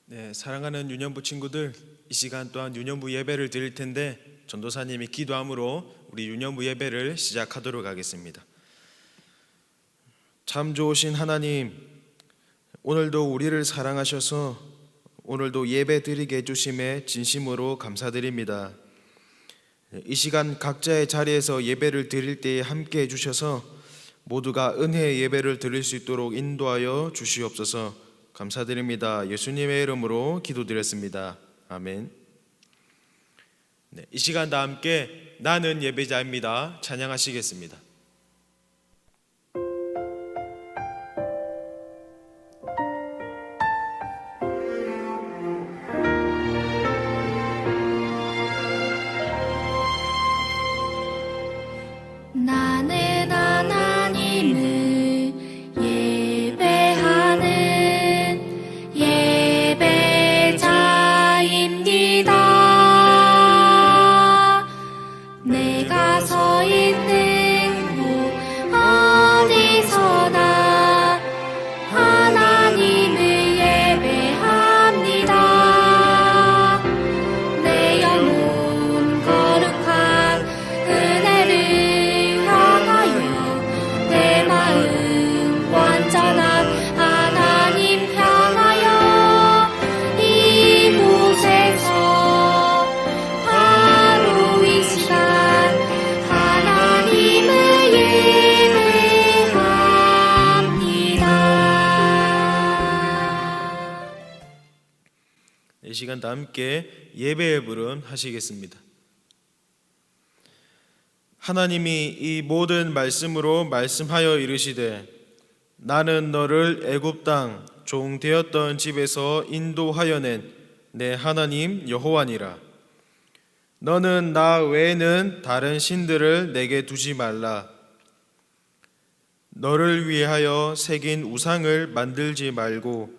네, 사랑하는 유년부 친구들, 이 시간 또한 유년부 예배를 드릴 텐데 전도사님이 기도함으로 우리 유년부 예배를 시작하도록 하겠습니다. 참 좋으신 하나님, 오늘도 우리를 사랑하셔서 오늘도 예배 드리게 해주심에 진심으로 감사드립니다. 이 시간 각자의 자리에서 예배를 드릴 때에 함께 해주셔서 모두가 은혜의 예배를 드릴 수 있도록 인도하여 주시옵소서. 감사드립니다. 예수님의 이름으로 기도드렸습니다. 아멘. 네, 이 시간 다 함께 나는 예배자입니다. 찬양하시겠습니다. 나는 하나님을 예배하는 예배자입니다. 내가 서 있는 곳 어디서나 하나님을 예배합니다. 내 영혼 거룩한 은혜를 내 마음 완전한 하나님 향하여 이곳에서 바로 이 시간 하나님을 예배합니다. 이 시간 다 함께 예배의 부름 하시겠습니다. 하나님이 이 모든 말씀으로 말씀하여 이르시되 나는 너를 애굽 땅 종 되었던 집에서 인도하여 낸 내 하나님 여호와니라. 너는 나 외에는 다른 신들을 내게 두지 말라. 너를 위하여 새긴 우상을 만들지 말고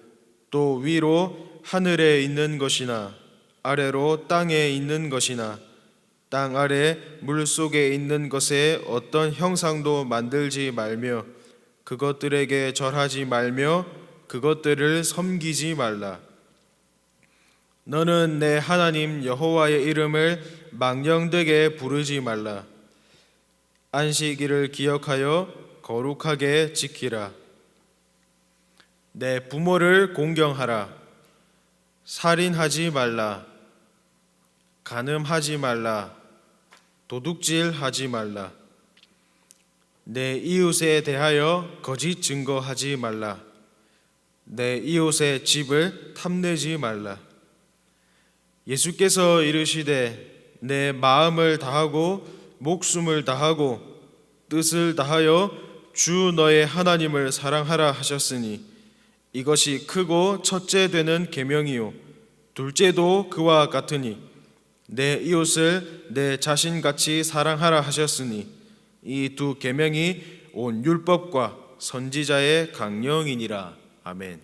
또 위로 하늘에 있는 것이나 아래로 땅에 있는 것이나 땅 아래 물 속에 있는 것에 어떤 형상도 만들지 말며 그것들에게 절하지 말며 그것들을 섬기지 말라. 너는 내 하나님 여호와의 이름을 망령되게 부르지 말라. 안식일을 기억하여 거룩하게 지키라. 내 부모를 공경하라. 살인하지 말라. 간음하지 말라. 도둑질하지 말라. 내 이웃에 대하여 거짓 증거하지 말라. 내 이웃의 집을 탐내지 말라. 예수께서 이르시되 내 마음을 다하고 목숨을 다하고 뜻을 다하여 주 너의 하나님을 사랑하라 하셨으니 이것이 크고 첫째 되는 계명이요 둘째도 그와 같으니 내 이웃을 내 자신같이 사랑하라 하셨으니 이 두 계명이 온 율법과 선지자의 강령이니라. 아멘.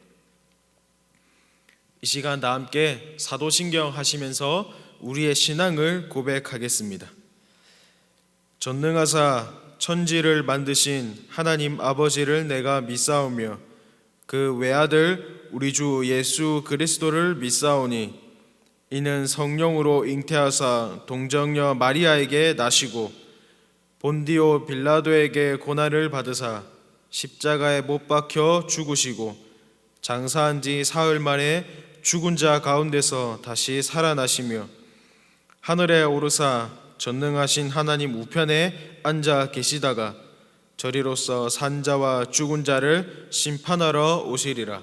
이 시간 다 함께 사도신경 하시면서 우리의 신앙을 고백하겠습니다. 전능하사 천지를 만드신 하나님 아버지를 내가 믿사오며 그 외아들 우리 주 예수 그리스도를 믿사오니 이는 성령으로 잉태하사 동정녀 마리아에게 나시고 본디오 빌라도에게 고난을 받으사 십자가에 못 박혀 죽으시고 장사한 지 사흘 만에 죽은 자 가운데서 다시 살아나시며 하늘에 오르사 전능하신 하나님 우편에 앉아 계시다가 저리로서 산자와 죽은 자를 심판하러 오시리라.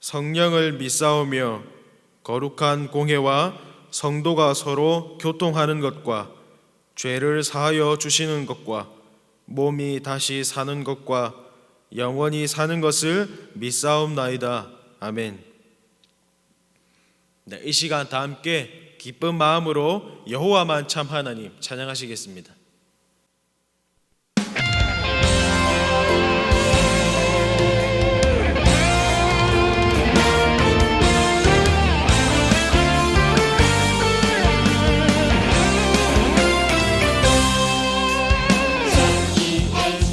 성령을 믿사오며 거룩한 공회와 성도가 서로 교통하는 것과 죄를 사하여 주시는 것과 몸이 다시 사는 것과 영원히 사는 것을 믿사옵나이다. 아멘. 네, 이 시간 다 함께 기쁜 마음으로 여호와만 참 하나님 찬양하시겠습니다.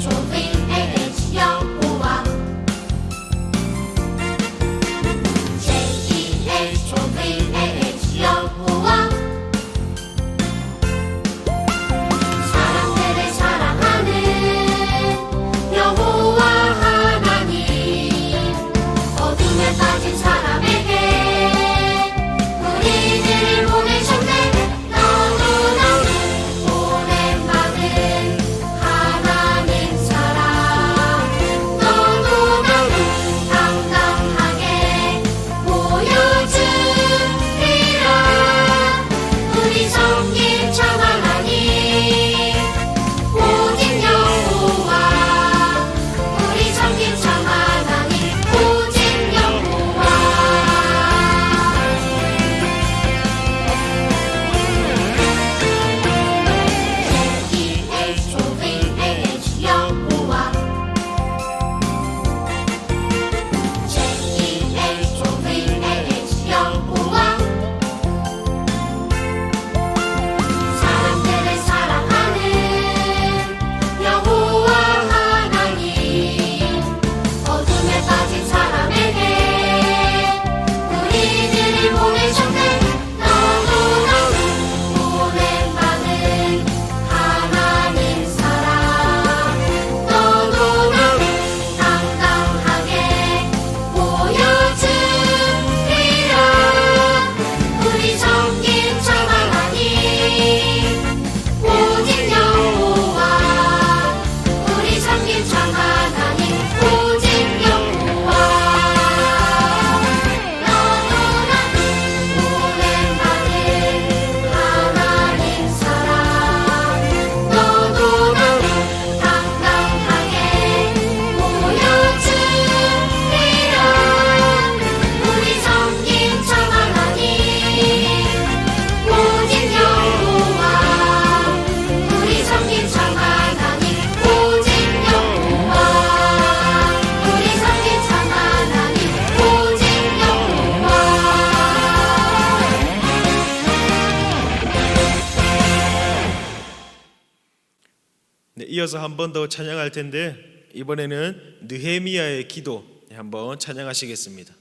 J-E-H-O-V-A-H 여호와 J-E 이어서 한 번 더 찬양할 텐데 이번에는 느헤미야의 기도 한번 찬양하시겠습니다.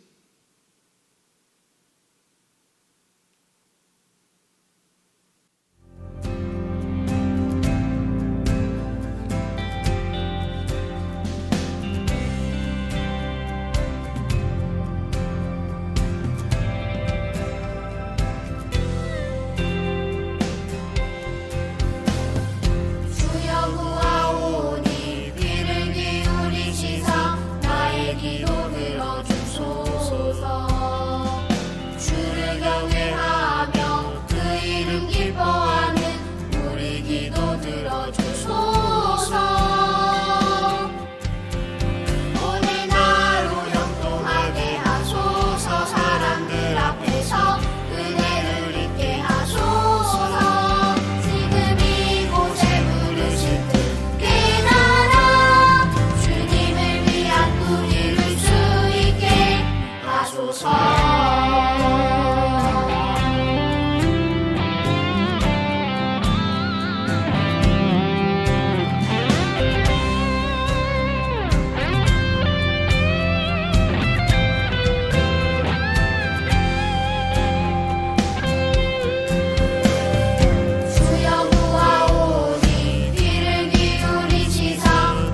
주여 구하오니 귀를 기울이시사 나의 기도 들어주소서. 주를 경외하며 그 이름 기뻐하는 우리 기도 들어주소서. 오늘 나로 형통하게 하소서. 사람들 앞에서 은혜를 입게 하소서. 지금 이곳에 부르신 뜻 깨달아 주님을 위한 꿈 이룰 수 있게 하소서. 주여 구하오니 귀를 기울이시사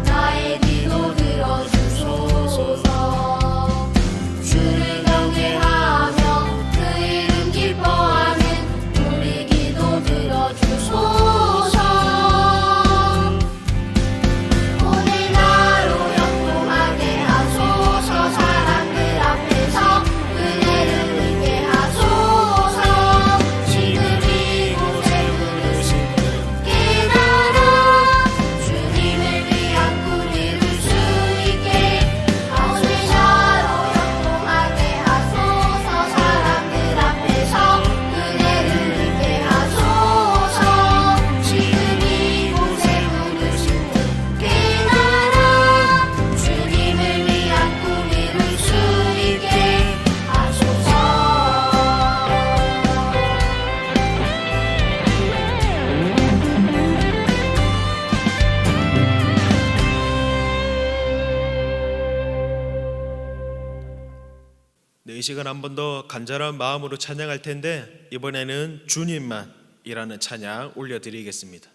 나의 기도 들어주소서. 주를 경외하며 그 이름 기뻐하는 우리 기도 들어주소서. 오늘 나로 형통하게 하소서. 사람들 앞에서 은혜를 입게 하소서. 지금 이곳에 부르신 뜻 깨달아 주님을 위한 꿈 이룰 수 있게 하소서. 형통하게 하소서. 사람들 앞에서 은혜를 입게 하소서. 지금 이곳에 부르신 뜻 깨달아 주님을 위한 꿈 이룰 수 있게 하소서. 네, 이 시간 한 번 더 간절한 마음으로 찬양할 텐데 이번에는 주님만이라는 찬양 올려드리겠습니다.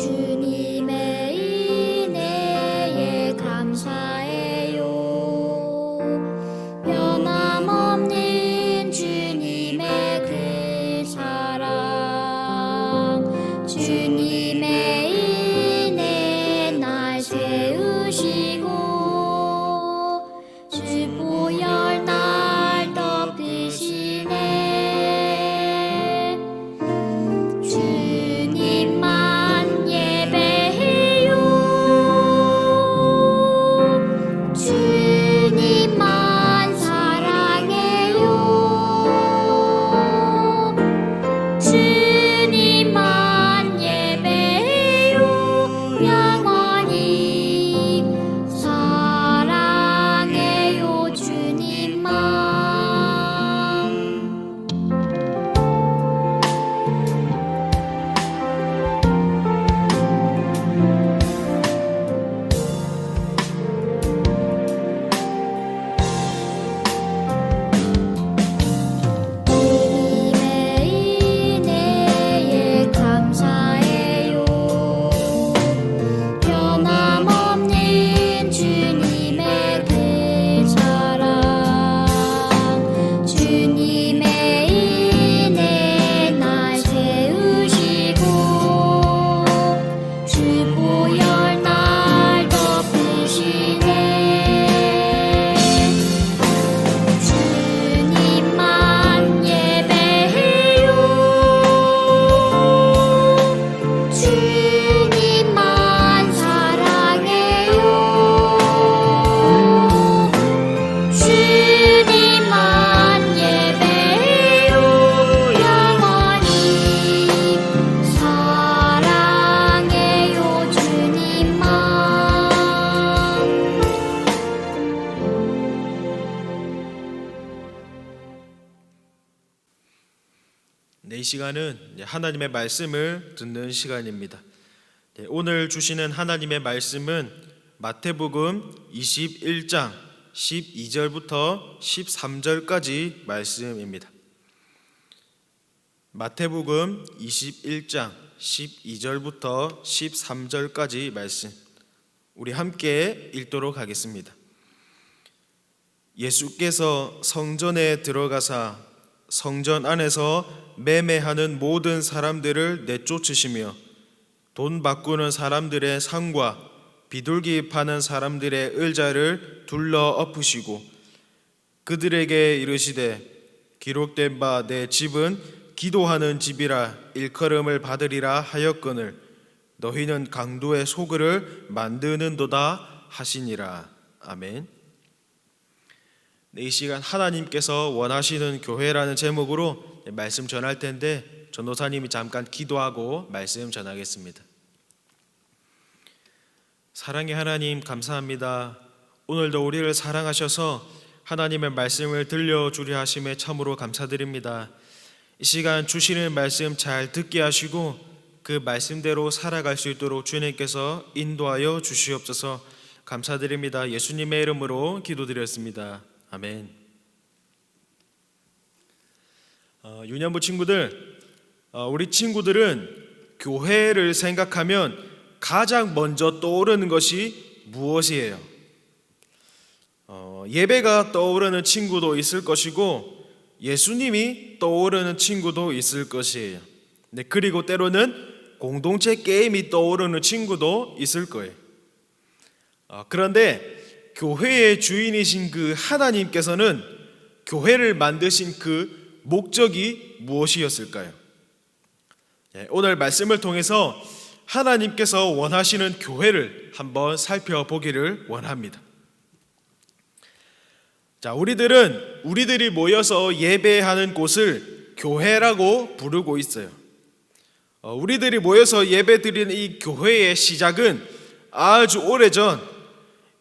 주님의 인애에 감사해요. 변함없는 주님의 그 사랑, 이 시간은 하나님의 말씀을 듣는 시간입니다. 오늘 주시는 하나님의 말씀은 마태복음 21장 12절부터 13절까지 말씀입니다. 마태복음 21장 12절부터 13절까지 말씀, 우리 함께 읽도록 하겠습니다. 예수께서 성전에 들어가사 성전 안에서 매매하는 모든 사람들을 내쫓으시며 돈 바꾸는 사람들의 상과 비둘기 파는 사람들의 의자를 둘러 엎으시고 그들에게 이르시되 기록된 바 내 집은 기도하는 집이라 일컬음을 받으리라 하였거늘 너희는 강도의 소굴을 만드는도다 하시니라. 아멘. 이 시간 하나님께서 원하시는 교회라는 제목으로 말씀 전할 텐데 전도사님이 잠깐 기도하고 말씀 전하겠습니다. 사랑의 하나님, 감사합니다. 오늘도 우리를 사랑하셔서 하나님의 말씀을 들려주려 하심에 참으로 감사드립니다. 이 시간 주시는 말씀 잘 듣게 하시고 그 말씀대로 살아갈 수 있도록 주님께서 인도하여 주시옵소서. 감사드립니다. 예수님의 이름으로 기도드렸습니다. 아멘. 유년부 친구들, 우리 친구들은 교회를 생각하면 가장 먼저 떠오르는 것이 무엇이에요? 예배가 떠오르는 친구도 있을 것이고 예수님이 떠오르는 친구도 있을 것이에요. 그리고 때로는 공동체 게임이 떠오르는 친구도 있을 거예요. 그런데 교회의 주인이신 그 하나님께서는 교회를 만드신 그 목적이 무엇이었을까요? 오늘 말씀을 통해서 하나님께서 원하시는 교회를 한번 살펴보기를 원합니다. 자, 우리들이 모여서 예배하는 곳을 교회라고 부르고 있어요. 우리들이 모여서 예배드리는 이 교회의 시작은 아주 오래전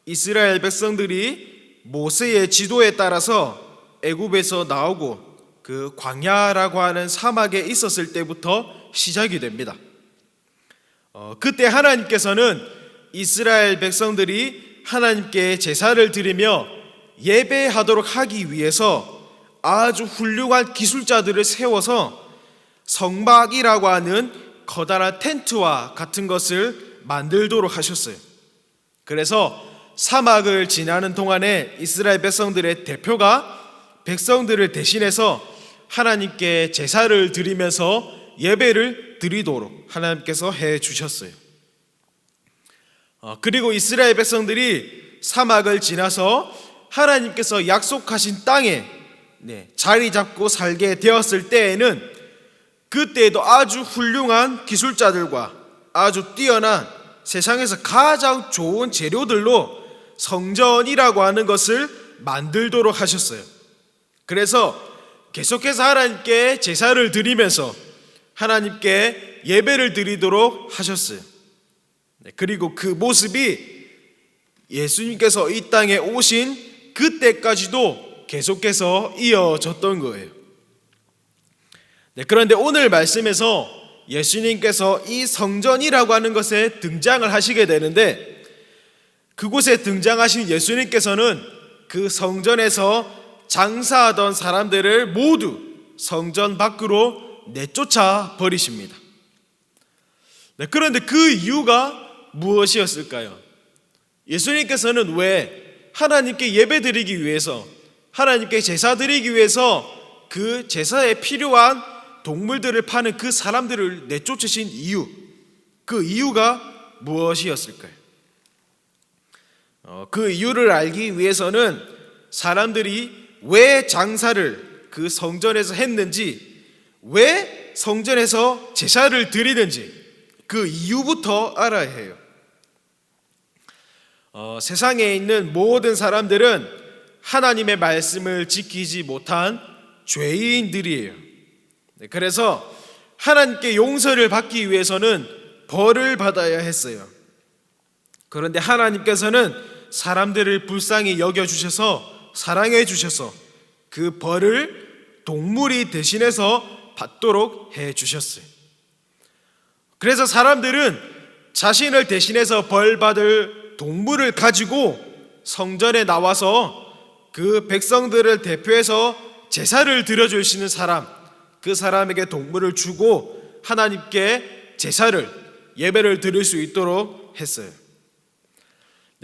이스라엘 백성들이 모세의 지도에 따라서 애굽에서 나오고 그 광야라고 하는 사막에 있었을 때부터 시작이 됩니다. 그때 하나님께서는 이스라엘 백성들이 하나님께 제사를 드리며 예배하도록 하기 위해서 아주 훌륭한 기술자들을 세워서 성막이라고 하는 커다란 텐트와 같은 것을 만들도록 하셨어요. 그래서 사막을 지나는 동안에 이스라엘 백성들의 대표가 백성들을 대신해서 하나님께 제사를 드리면서 예배를 드리도록 하나님께서 해 주셨어요. 그리고 이스라엘 백성들이 사막을 지나서 하나님께서 약속하신 땅에 자리 잡고 살게 되었을 때에는 그때에도 아주 훌륭한 기술자들과 아주 뛰어난 세상에서 가장 좋은 재료들로 성전이라고 하는 것을 만들도록 하셨어요. 그래서 계속해서 하나님께 제사를 드리면서 하나님께 예배를 드리도록 하셨어요. 그리고 그 모습이 예수님께서 이 땅에 오신 그때까지도 계속해서 이어졌던 거예요. 그런데 오늘 말씀에서 예수님께서 이 성전이라고 하는 것에 등장을 하시게 되는데 그곳에 등장하신 예수님께서는 그 성전에서 장사하던 사람들을 모두 성전 밖으로 내쫓아 버리십니다. 그런데 그 이유가 무엇이었을까요? 예수님께서는 왜 하나님께 예배드리기 위해서 하나님께 제사 드리기 위해서 그 제사에 필요한 동물들을 파는 그 사람들을 내쫓으신 이유, 그 이유가 무엇이었을까요? 그 이유를 알기 위해서는 사람들이 왜 장사를 그 성전에서 했는지, 왜 성전에서 제사를 드리는지 그 이유부터 알아야 해요. 세상에 있는 모든 사람들은 하나님의 말씀을 지키지 못한 죄인들이에요. 그래서 하나님께 용서를 받기 위해서는 벌을 받아야 했어요. 그런데 하나님께서는 사람들을 불쌍히 여겨주셔서 사랑해 주셔서 그 벌을 동물이 대신해서 받도록 해 주셨어요. 그래서 사람들은 자신을 대신해서 벌 받을 동물을 가지고 성전에 나와서 그 백성들을 대표해서 제사를 드려줄 수 있는 사람, 그 사람에게 동물을 주고 하나님께 제사를, 예배를 드릴 수 있도록 했어요.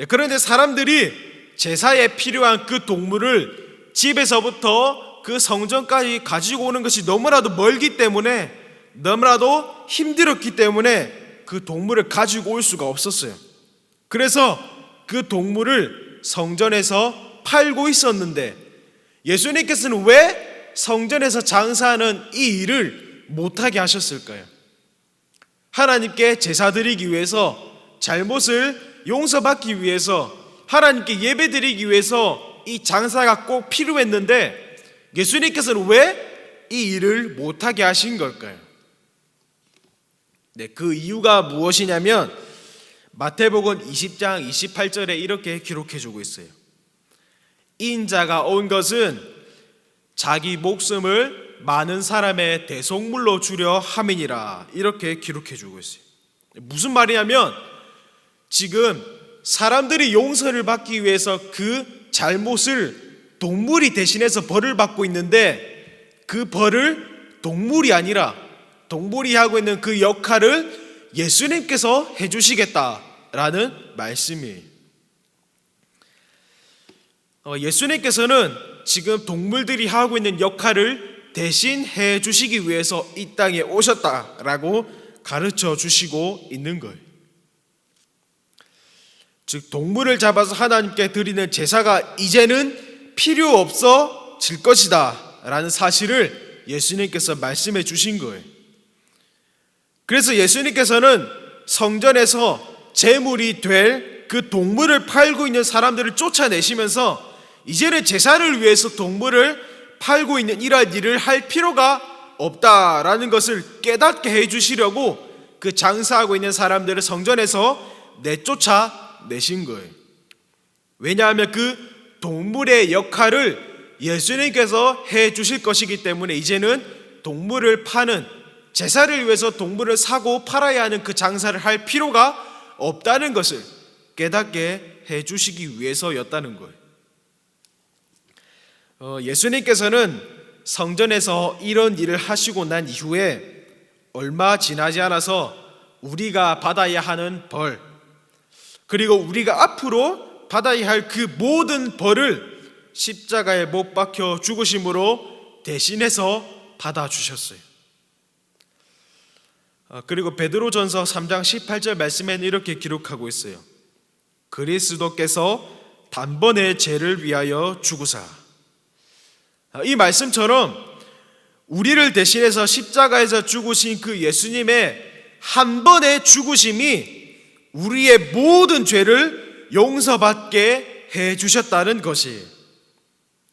그런데 사람들이 제사에 필요한 그 동물을 집에서부터 그 성전까지 가지고 오는 것이 너무나도 멀기 때문에, 너무나도 힘들었기 때문에 그 동물을 가지고 올 수가 없었어요. 그래서 그 동물을 성전에서 팔고 있었는데, 예수님께서는 왜 성전에서 장사하는 이 일을 못하게 하셨을까요? 하나님께 제사 드리기 위해서, 잘못을 용서받기 위해서, 하나님께 예배드리기 위해서 이 장사가 꼭 필요했는데 예수님께서는 왜 이 일을 못하게 하신 걸까요? 그 이유가 무엇이냐면 마태복음 20장 28절에 이렇게 기록해주고 있어요. 인자가 온 것은 자기 목숨을 많은 사람의 대속물로 주려 함이니라, 이렇게 기록해주고 있어요. 무슨 말이냐면 지금 사람들이 용서를 받기 위해서 그 잘못을 동물이 대신해서 벌을 받고 있는데, 그 벌을 동물이 아니라 동물이 하고 있는 그 역할을 예수님께서 해주시겠다라는 말씀이에요. 예수님께서는 지금 동물들이 하고 있는 역할을 대신 해주시기 위해서 이 땅에 오셨다라고 가르쳐 주시고 있는 거예요. 즉 동물을 잡아서 하나님께 드리는 제사가 이제는 필요 없어질 것이다 라는 사실을 예수님께서 말씀해 주신 거예요. 그래서 예수님께서는 성전에서 제물이 될 그 동물을 팔고 있는 사람들을 쫓아내시면서 이제는 제사를 위해서 동물을 팔고 있는 이러한 일을 할 필요가 없다라는 것을 깨닫게 해주시려고 그 장사하고 있는 사람들을 성전에서 내쫓아내신 거예요. 왜냐하면 그 동물의 역할을 예수님께서 해주실 것이기 때문에 이제는 동물을 파는, 제사를 위해서 동물을 사고 팔아야 하는 그 장사를 할 필요가 없다는 것을 깨닫게 해주시기 위해서였다는 거예요. 예수님께서는 성전에서 이런 일을 하시고 난 이후에 얼마 지나지 않아서 우리가 받아야 하는 벌, 그리고 우리가 앞으로 받아야 할 그 모든 벌을 십자가에 못 박혀 죽으심으로 대신해서 받아주셨어요. 그리고 베드로전서 3장 18절 말씀에는 이렇게 기록하고 있어요. 그리스도께서 단번에 죄를 위하여 죽으사. 이 말씀처럼 우리를 대신해서 십자가에서 죽으신 그 예수님의 한 번의 죽으심이 우리의 모든 죄를 용서받게 해주셨다는 것이,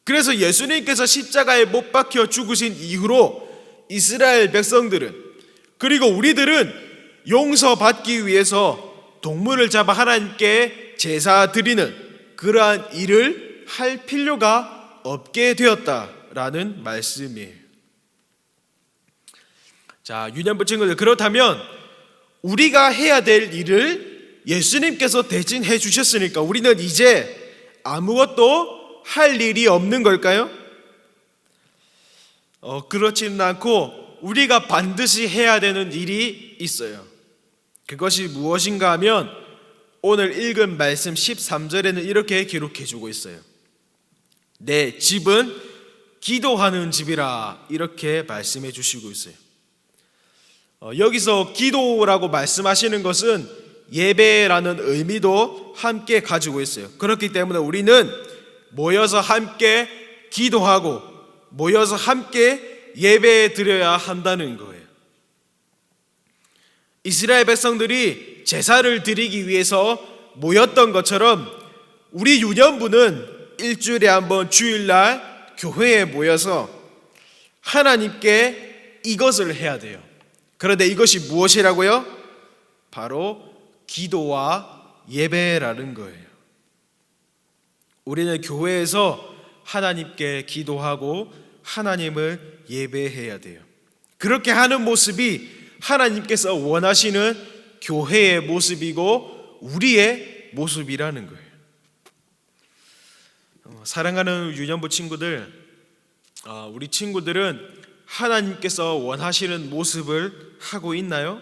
그래서 예수님께서 십자가에 못 박혀 죽으신 이후로 이스라엘 백성들은, 그리고 우리들은 용서받기 위해서 동물을 잡아 하나님께 제사 드리는 그러한 일을 할 필요가 없게 되었다라는 말씀이에요. 자, 유년부 친구들, 그렇다면 우리가 해야 될 일을 예수님께서 대신 해주셨으니까 우리는 이제 아무것도 할 일이 없는 걸까요? 그렇지는 않고 우리가 반드시 해야 되는 일이 있어요. 그것이 무엇인가 하면 오늘 읽은 말씀 13절에는 이렇게 기록해주고 있어요. 내 집은 기도하는 집이라, 이렇게 말씀해 주시고 있어요. 여기서 기도라고 말씀하시는 것은 예배라는 의미도 함께 가지고 있어요. 그렇기 때문에 우리는 모여서 함께 기도하고 모여서 함께 예배 드려야 한다는 거예요. 이스라엘 백성들이 제사를 드리기 위해서 모였던 것처럼 우리 유년부는 일주일에 한 번 주일날 교회에 모여서 하나님께 이것을 해야 돼요. 그런데 이것이 무엇이라고요? 바로 기도와 예배라는 거예요. 우리는 교회에서 하나님께 기도하고 하나님을 예배해야 돼요. 그렇게 하는 모습이 하나님께서 원하시는 교회의 모습이고 우리의 모습이라는 거예요. 사랑하는 유년부 친구들, 우리 친구들은 하나님께서 원하시는 모습을 하고 있나요?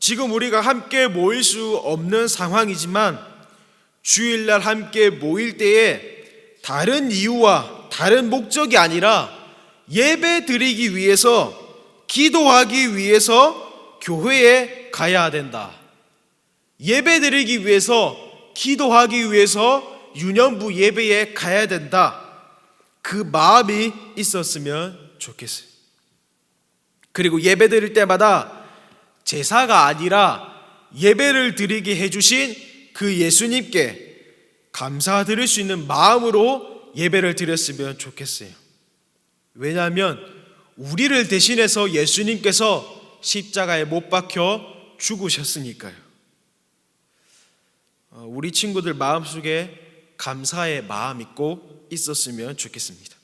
지금 우리가 함께 모일 수 없는 상황이지만 주일날 함께 모일 때에 다른 이유와 다른 목적이 아니라 예배 드리기 위해서, 기도하기 위해서 교회에 가야 된다. 예배 드리기 위해서, 기도하기 위해서 유년부 예배에 가야 된다. 그 마음이 있었으면 좋겠어요. 그리고 예배 드릴 때마다 제사가 아니라 예배를 드리게 해주신 그 예수님께 감사드릴 수 있는 마음으로 예배를 드렸으면 좋겠어요. 왜냐하면 우리를 대신해서 예수님께서 십자가에 못 박혀 죽으셨으니까요. 우리 친구들 마음속에 감사의 마음이 꼭 있었으면 좋겠습니다.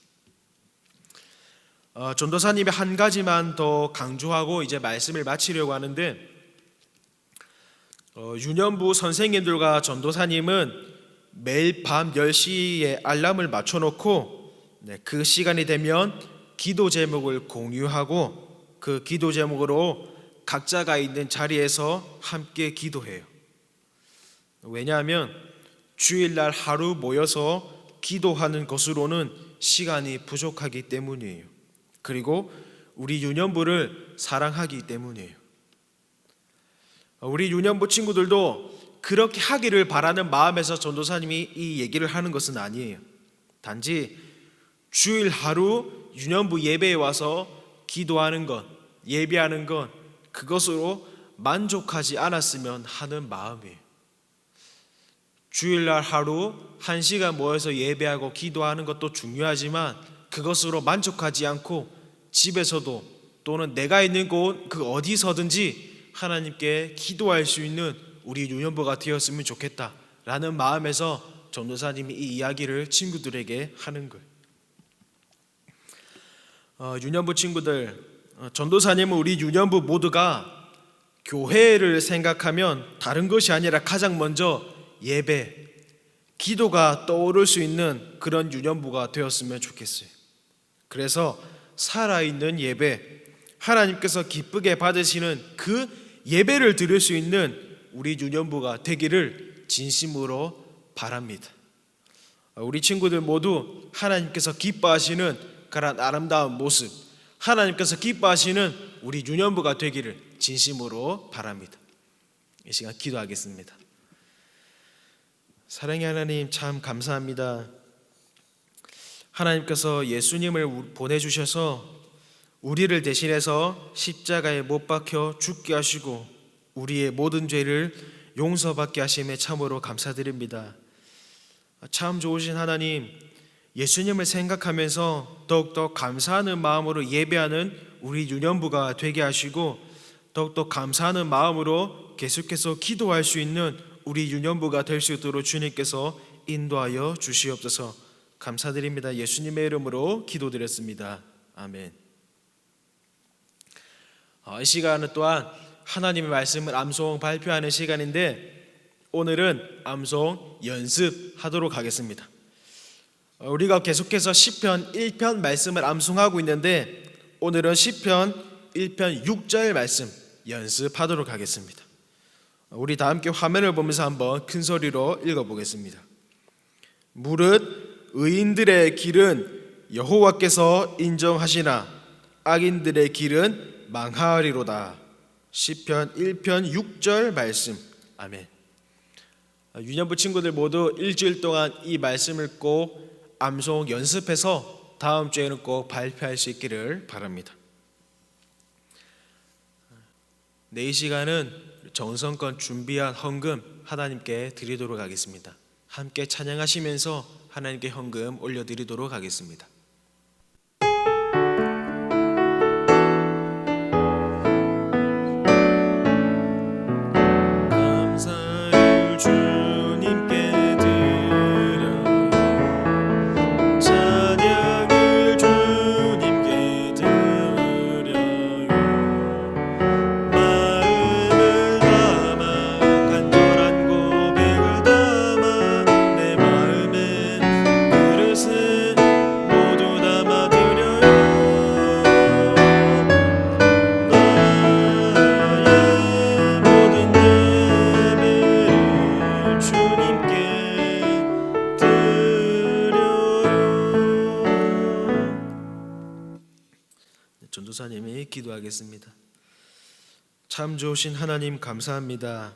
전도사님이 한 가지만 더 강조하고 이제 말씀을 마치려고 하는데, 유년부 선생님들과 전도사님은 매일 밤 10시에 알람을 맞춰놓고 그 시간이 되면 기도 제목을 공유하고 그 기도 제목으로 각자가 있는 자리에서 함께 기도해요. 왜냐하면 주일날 하루 모여서 기도하는 것으로는 시간이 부족하기 때문이에요. 그리고 우리 유년부를 사랑하기 때문이에요. 우리 유년부 친구들도 그렇게 하기를 바라는 마음에서 전도사님이 이 얘기를 하는 것은 아니에요. 단지 주일 하루 유년부 예배에 와서 기도하는 것, 예배하는 것, 그것으로 만족하지 않았으면 하는 마음이에요. 주일날 하루 1시간 모여서 예배하고 기도하는 것도 중요하지만 그것으로 만족하지 않고 집에서도 또는 내가 있는 곳 그 어디서든지 하나님께 기도할 수 있는 우리 유년부가 되었으면 좋겠다라는 마음에서 전도사님이 이 이야기를 친구들에게 하는 거예요. 유년부 친구들, 전도사님은 우리 유년부 모두가 교회를 생각하면 다른 것이 아니라 가장 먼저 예배, 기도가 떠오를 수 있는 그런 유년부가 되었으면 좋겠어요. 그래서 살아있는 예배, 하나님께서 기쁘게 받으시는 그 예배를 드릴 수 있는 우리 유년부가 되기를 진심으로 바랍니다. 우리 친구들 모두 하나님께서 기뻐하시는 그런 아름다운 모습, 하나님께서 기뻐하시는 우리 유년부가 되기를 진심으로 바랍니다. 이 시간 기도하겠습니다. 사랑의 하나님, 참 감사합니다. 하나님께서 예수님을 보내주셔서 우리를 대신해서 십자가에 못 박혀 죽게 하시고 우리의 모든 죄를 용서받게 하심에 참으로 감사드립니다. 참 좋으신 하나님, 예수님을 생각하면서 더욱더 감사하는 마음으로 예배하는 우리 유년부가 되게 하시고 더욱더 감사하는 마음으로 계속해서 기도할 수 있는 우리 유년부가 될 수 있도록 주님께서 인도하여 주시옵소서. 감사드립니다. 예수님의 이름으로 기도드렸습니다. 아멘. 이 시간은 또한 하나님의 말씀을 암송 발표하는 시간인데 오늘은 암송 연습하도록 하겠습니다. 우리가 계속해서 시편 1편 말씀을 암송하고 있는데 오늘은 시편 1편 6절 말씀 연습하도록 하겠습니다. 우리 다 함께 화면을 보면서 한번 큰 소리로 읽어보겠습니다. 무릇 의인들의 길은 여호와께서 인정하시나 악인들의 길은 망하리로다. 시편 1편 6절 말씀. 아멘. 유년부 친구들 모두 일주일 동안 이 말씀을 꼭 암송 연습해서 다음 주에는 꼭 발표할 수 있기를 바랍니다. 네, 이 시간은 정성껏 준비한 헌금 하나님께 드리도록 하겠습니다. 함께 찬양하시면서 하나님께 헌금 올려드리도록 하겠습니다. 감사를 주님께 드려요. 찬양을 주님께 드려요. 전도사님이 기도하겠습니다. 참 좋으신 하나님 감사합니다.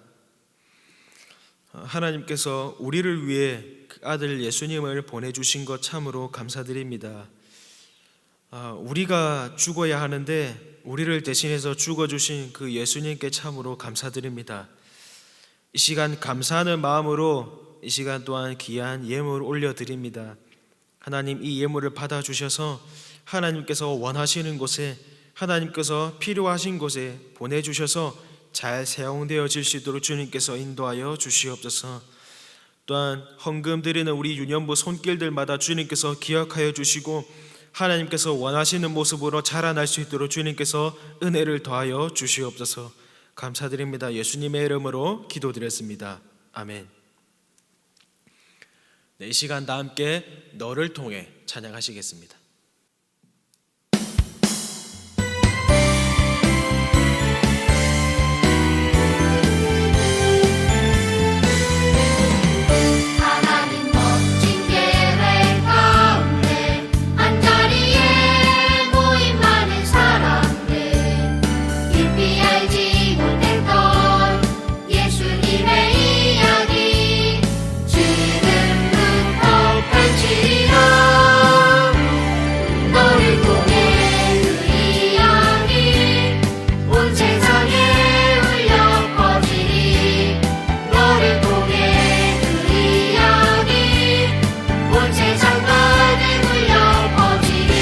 하나님께서 우리를 위해 그 아들 예수님을 보내주신 것 참으로 감사드립니다. 우리가 죽어야 하는데 우리를 대신해서 죽어주신 그 예수님께 참으로 감사드립니다. 이 시간 감사하는 마음으로 이 시간 또한 귀한 예물을 올려드립니다. 하나님, 이 예물을 받아주셔서 하나님께서 원하시는 곳에, 하나님께서 필요하신 곳에 보내주셔서 잘 사용되어질 수 있도록 주님께서 인도하여 주시옵소서. 또한 헌금 드리는 우리 유년부 손길들마다 주님께서 기억하여 주시고 하나님께서 원하시는 모습으로 자라날 수 있도록 주님께서 은혜를 더하여 주시옵소서. 감사드립니다. 예수님의 이름으로 기도드렸습니다. 아멘. 이 시간 다 함께 너를 통해 찬양하시겠습니다. 하나님 멋진 계획 가운데 한자리에 모인 많은 사람들, 깊이 알지 못했던 예수님의 이야기 지금부터 펼치리라. 너를 통해 그 이야기 온 세상에 울려 퍼지리. 너를 통해 그 이야기 온 세상 가득 울려 퍼지리.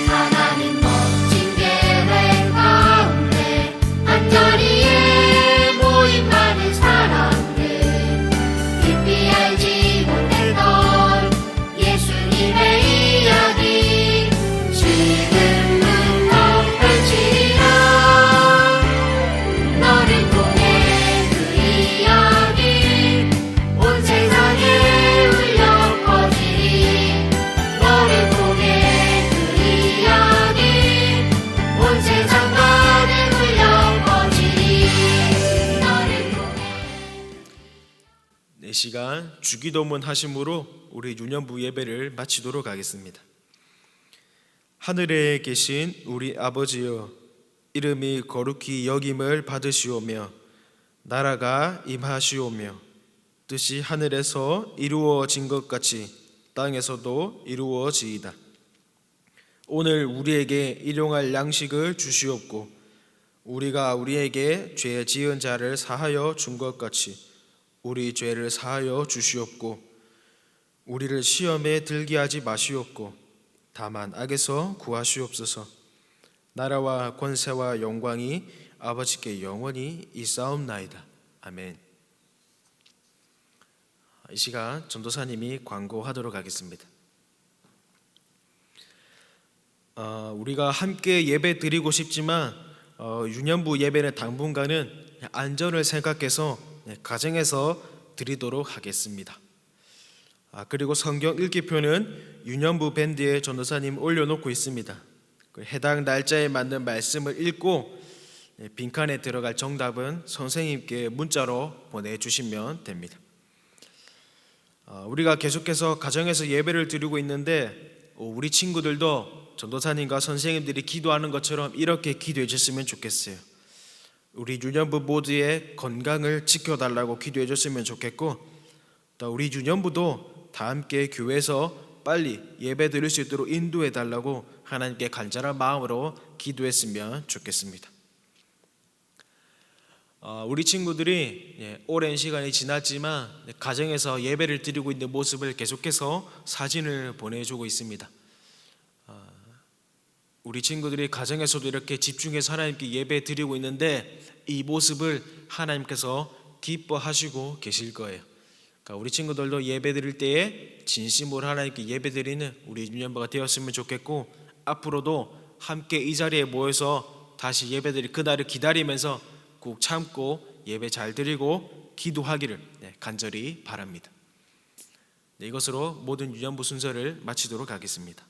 하나님 멋진 계획 가운데 한자리에 모인 많은 사람들, 깊이 알지 못했던 예수님의 이야기 지금부터 펼치리라. 너를 통해 그 이야기 온 세상에 울려 퍼지리. 너를 통해 그 이야기 온 세상 가득 울려 퍼지리. 너를 통해. 이 시간 주기도문 하심으로 우리 유년부 예배를 마치도록 하겠습니다. 하늘에 계신 우리 아버지여, 이름이 거룩히 여김을 받으시오며 나라가 임하시오며 뜻이 하늘에서 이루어진 것 같이 땅에서도 이루어지이다. 오늘 우리에게 일용할 양식을 주시옵고 우리가 우리에게 죄 지은 자를 사하여 준 것 같이 우리 죄를 사하여 주시옵고 우리를 시험에 들게 하지 마시옵고 다만 악에서 구하시옵소서. 나라와 권세와 영광이 아버지께 영원히 있사옵나이다. 아멘. 이 시간 전도사님이 광고하도록 하겠습니다. 우리가 함께 예배 드리고 싶지만 유년부 예배는 당분간은 안전을 생각해서 가정에서 드리도록 하겠습니다. 그리고 성경 읽기표는 유년부 밴드에 전도사님 올려놓고 있습니다. 해당 날짜에 맞는 말씀을 읽고 빈칸에 들어갈 정답은 선생님께 문자로 보내주시면 됩니다. 우리가 계속해서 가정에서 예배를 드리고 있는데 우리 친구들도 전도사님과 선생님들이 기도하는 것처럼 이렇게 기도해 주셨으면 좋겠어요. 우리 유년부 모두의 건강을 지켜달라고 기도해 줬으면 좋겠고, 또 우리 유년부도 다 함께 교회에서 빨리 예배 드릴 수 있도록 인도해 달라고 하나님께 간절한 마음으로 기도했으면 좋겠습니다. 우리 친구들이 오랜 시간이 지났지만 가정에서 예배를 드리고 있는 모습을 계속해서 사진을 보내주고 있습니다. 우리 친구들이 가정에서도 이렇게 집중해서 하나님께 예배 드리고 있는데 이 모습을 하나님께서 기뻐하시고 계실 거예요. 그러니까 우리 친구들도 예배 드릴 때에 진심으로 하나님께 예배 드리는 우리 유년부가 되었으면 좋겠고, 앞으로도 함께 이 자리에 모여서 다시 예배 드릴 그날을 기다리면서 꼭 참고 예배 잘 드리고 기도하기를 간절히 바랍니다. 이것으로 모든 유년부 순서를 마치도록 하겠습니다.